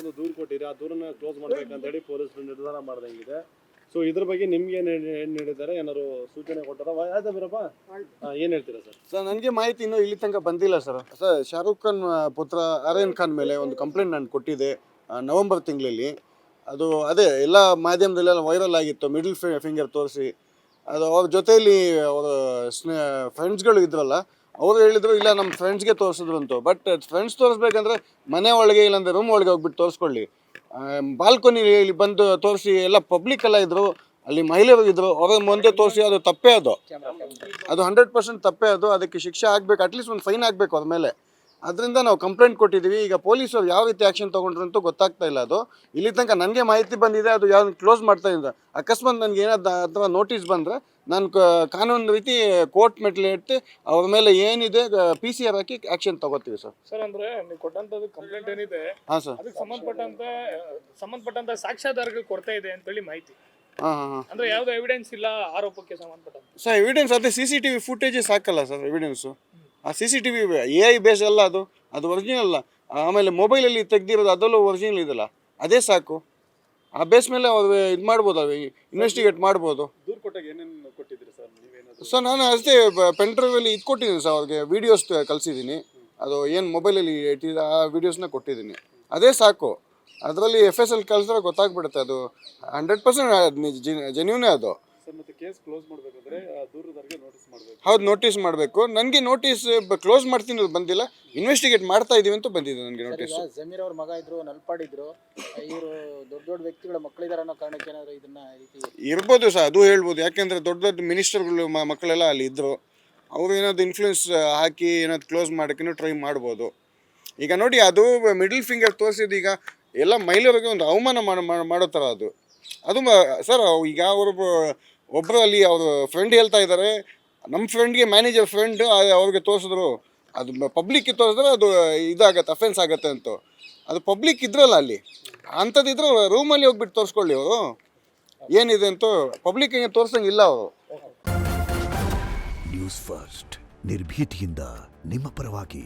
ಒಂದು ದೂರು ಕೊಟ್ಟಿರಿ, ಆ ದೂರನ್ನ ಕ್ಲೋಸ್ ಮಾಡ್ಬೇಕಂತ ಹೇಳಿ ಪೊಲೀಸರು ನಿರ್ಧಾರ ಮಾಡ್ದಂಗಿದೆ. ಸೊ ಇದ್ರ ಬಗ್ಗೆ ನಿಮ್ಗೆ ಏನು ಹೇಳಿದ್ದಾರೆ, ಏನಾದ್ರು ಸೂಚನೆ ಕೊಟ್ಟಾರ? ಆಯ್ತಾ ಬೀರಪ್ಪ, ಏನು ಹೇಳ್ತೀರಾ ಸರ್? ಸರ್, ನನಗೆ ಮಾಹಿತಿ ಇನ್ನೂ ಇಲ್ಲಿ ತನಕ ಬಂದಿಲ್ಲ ಸರ್. ಸರ್, ಶಾರುಖ್ ಖಾನ್ ಪುತ್ರ ಆರ್ಯನ್ ಖಾನ್ ಮೇಲೆ ಒಂದು ಕಂಪ್ಲೇಂಟ್ ನಾನು ಕೊಟ್ಟಿದ್ದೆ ನವೆಂಬರ್ ತಿಂಗಳಲ್ಲಿ. ಅದು ಅದೇ ಎಲ್ಲ ಮಾಧ್ಯಮದಲ್ಲೆಲ್ಲ ವೈರಲ್ ಆಗಿತ್ತು, ಮಿಡಲ್ ಫಿಂಗರ್ ತೋರಿಸಿ. ಅದು ಅವ್ರ ಜೊತೆಯಲ್ಲಿ ಅವರ ಫ್ರೆಂಡ್ಸ್ಗಳು ಇದ್ರಲ್ಲ, ಅವರು ಹೇಳಿದ್ರು ಇಲ್ಲ ನಮ್ಮ ಫ್ರೆಂಡ್ಸ್ಗೆ ತೋರಿಸಿದ್ರು ಅಂತ. ಬಟ್ ಫ್ರೆಂಡ್ಸ್ ತೋರಿಸ್ಬೇಕಂದ್ರೆ ಮನೆ ಒಳಗೆ ಇಲ್ಲಾಂದ್ರೆ ರೂಮ್ ಒಳಗೆ ಹೋಗ್ಬಿಟ್ಟು ತೋರಿಸ್ಕೊಳ್ಳಿ. ಬಾಲ್ಕೊನಿಲಿ ಬಂದು ತೋರಿಸಿ, ಎಲ್ಲ ಪಬ್ಲಿಕ್ ಎಲ್ಲ ಇದ್ರು, ಅಲ್ಲಿ ಮಹಿಳೆಯರು ಇದ್ರು, ಅವ್ರ ಮುಂದೆ ತೋರಿಸಿ, ಅದು ತಪ್ಪೇ. ಅದು 100% ತಪ್ಪೇ. ಅದಕ್ಕೆ ಶಿಕ್ಷೆ ಆಗಬೇಕು, ಅಟ್ಲೀಸ್ಟ್ ಒಂದು ಫೈನ್ ಆಗಬೇಕು ಅವ್ರ ಮೇಲೆ. ಅದರಿಂದ ನಾವು ಕಂಪ್ಲೇಂಟ್ ಕೊಟ್ಟಿದ್ದೀವಿ. ಈಗ ಪೊಲೀಸರು ಯಾವ ರೀತಿ ಆ್ಯಕ್ಷನ್ ತೊಗೊಂಡ್ರು ಅಂತೂ ಗೊತ್ತಾಗ್ತಾ ಇಲ್ಲ. ಅದು ಇಲ್ಲಿ ತನಕ ನನಗೆ ಮಾಹಿತಿ ಬಂದಿದೆ, ಅದು ಯಾವ್ದು ಕ್ಲೋಸ್ ಮಾಡ್ತಾ ಇದ್ದಾರೆ. ಅಕಸ್ಮಾತ್ ನನಗೆ ಏನಾದ್ರು ಅಥವಾ ನೋಟಿಸ್ ಬಂದರೆ ನಾನು ಕಾನೂನು ರೀತಿ ಕೋರ್ಟ್ ಮೆಟ್ಲು ಇಟ್ಟು ಅವ್ರ ಮೇಲೆ ಏನಿದೆ PCR ಹಾಕಿ ಆ್ಯಕ್ಷನ್ ತಗೋತೀವಿ ಸರ್. ಸರ್, ಅಂದರೆ ನೀವು ಕೊಟ್ಟಂಥದ್ದು ಕಂಪ್ಲೇಂಟ್ ಏನಿದೆ, ಹಾಂ ಸರ್, ಅದಕ್ಕೆ ಸಂಬಂಧಪಟ್ಟಂತ ಸಾಕ್ಷ್ಯಾಧಾರಗಳು ಕೊರತೆ ಇದೆ ಅಂತೇಳಿ ಮಾಹಿತಿ. ಹಾಂ. ಅಂದ್ರೆ ಯಾವ್ದು ಎವಿಡೆನ್ಸ್ ಇಲ್ಲ ಆರೋಪಕ್ಕೆ ಸಂಬಂಧಪಟ್ಟಂತ. ಸರ್, ಎವಿಡೆನ್ಸ್ ಅದೇ CCTV ಫುಟೇಜೇ ಸಾಕಲ್ಲ ಸರ್ ಎವಿಡೆನ್ಸು. ಆ CCTV AI ಬೇಸ್ ಅಲ್ಲ, ಅದು ಒರಿಜಿನಲ್ ಅಲ್ಲ. ಆಮೇಲೆ ಮೊಬೈಲಲ್ಲಿ ತೆಗ್ದಿರೋದು ಅದರಲ್ಲೂ ಒರಿಜಿನಲ್ ಇದಲ್ಲ, ಅದೇ ಸಾಕು. ಆ ಬೇಸ್ ಮೇಲೆ ಅವ್ರು ಇದು ಮಾಡ್ಬೋದು, ಅದು ಇನ್ವೆಸ್ಟಿಗೇಟ್ ಮಾಡ್ಬೋದು. ದೂರು ಕೊಟ್ಟಾಗ ಏನೇನು ಕೊಟ್ಟಿದ್ದೀರಿ ಸರ್ ನೀವೇನಾದ್ರು? ಸರ್, ನಾನು ಅಷ್ಟೇ ಪೆನ್ ಡ್ರೈವಲ್ಲಿ ಇದು ಕೊಟ್ಟಿದ್ದೀನಿ ಸರ್, ಅವ್ರಿಗೆ ವೀಡಿಯೋಸ್ ಕಳಿಸಿದ್ದೀನಿ. ಅದು ಏನು ಮೊಬೈಲಲ್ಲಿ ಇಟ್ಟಿದ್ದ ಆ ವೀಡಿಯೋಸ್ನ ಕೊಟ್ಟಿದ್ದೀನಿ, ಅದೇ ಸಾಕು. ಅದರಲ್ಲಿ FSL ಕಳಿಸಿದ್ರೆ ಗೊತ್ತಾಗ್ಬಿಡುತ್ತೆ, ಅದು 100% ಜೆನ್ಯೂನೇ ಅದು. ಸರ್, ಮತ್ತೆ ಕೇಸ್ ಕ್ಲೋಸ್ ಮಾಡಬೇಕಂದ್ರೆ ದೂರದವರಿಗೆ ನೋಟಿಸ್ ಮಾಡಬೇಕು. ಹೌದು, ನೋಟಿಸ್ ಮಾಡಬೇಕು. ನನಗೆ ನೋಟಿಸ್ ಕ್ಲೋಸ್ ಮಾಡ್ತೀನಿ ಅದು ಬಂದಿಲ್ಲ, ಇನ್ವೆಸ್ಟಿಗೇಟ್ ಮಾಡ್ತಾ ಇದೀವಿ ಅಂತ ಬಂದಿದೆ ನನಗೆ ನೋಟಿಸ್. ಜಮೀರ್ ಅವ್ರ ಮಗ ಇದ್ರು, ನಲ್ಪಾಡಿದ್ರು, ಇವರು ದೊಡ್ಡ ವ್ಯಕ್ತಿಗಳ ಮಕ್ಕಳಿದಾರೆ ಅನ್ನೋ ಕಾರಣಕ್ಕೆ ಏನಾದ್ರು ಇದನ್ನ ಇರ್ಬೋದು ಸರ್, ಅದು ಹೇಳ್ಬೋದು. ಯಾಕೆಂದರೆ ದೊಡ್ಡ ಮಿನಿಸ್ಟರ್ಗಳು ಮಕ್ಕಳೆಲ್ಲ ಅಲ್ಲಿ ಇದ್ದರು. ಅವರು ಏನಾದ್ರು ಇನ್ಫ್ಲೂಯೆನ್ಸ್ ಹಾಕಿ ಏನಾದ್ರು ಕ್ಲೋಸ್ ಮಾಡೋಕ್ಕೂ ಟ್ರೈ ಮಾಡ್ಬೋದು. ಈಗ ನೋಡಿ, ಅದು ಮಿಡಲ್ ಫಿಂಗರ್ ತೋರಿಸಿದ್ದು ಈಗ ಎಲ್ಲ ಮಹಿಳೆಯರಿಗೆ ಒಂದು ಅವಮಾನ ಮಾಡೋ ಥರ ಅದು ಸರ್. ಈಗ ಒಬ್ಬರು ಅಲ್ಲಿ ಅವ್ರ ಫ್ರೆಂಡ್ ಹೇಳ್ತಾ ಇದ್ದಾರೆ, ನಮ್ಮ ಫ್ರೆಂಡ್ಗೆ ಮ್ಯಾನೇಜರ್ ಫ್ರೆಂಡ್ ಅವ್ರಿಗೆ ತೋರಿಸಿದ್ರು, ಅದು ಪಬ್ಲಿಕ್ಗೆ ತೋರಿಸಿದ್ರೆ ಅದು ಇದಾಗತ್ತೆ, ಅಫೆನ್ಸ್ ಆಗುತ್ತೆ ಅಂತ. ಅದು ಪಬ್ಲಿಕ್ ಇದ್ರಲ್ಲ ಅಲ್ಲಿ, ಅಂಥದ್ದಿದ್ರೆ ರೂಮಲ್ಲಿ ಹೋಗ್ಬಿಟ್ಟು ತೋರಿಸ್ಕೊಳ್ಳಿ. ಅವರು ಏನಿದೆ ಅಂತ ಪಬ್ಲಿಕ್ಗೆ ತೋರಿಸಂಗಿಲ್ಲ ಅವರು. ನ್ಯೂಸ್ ಫಸ್ಟ್, ನಿರ್ಭೀತಿಯಿಂದ ನಿಮ್ಮ ಪರವಾಗಿ.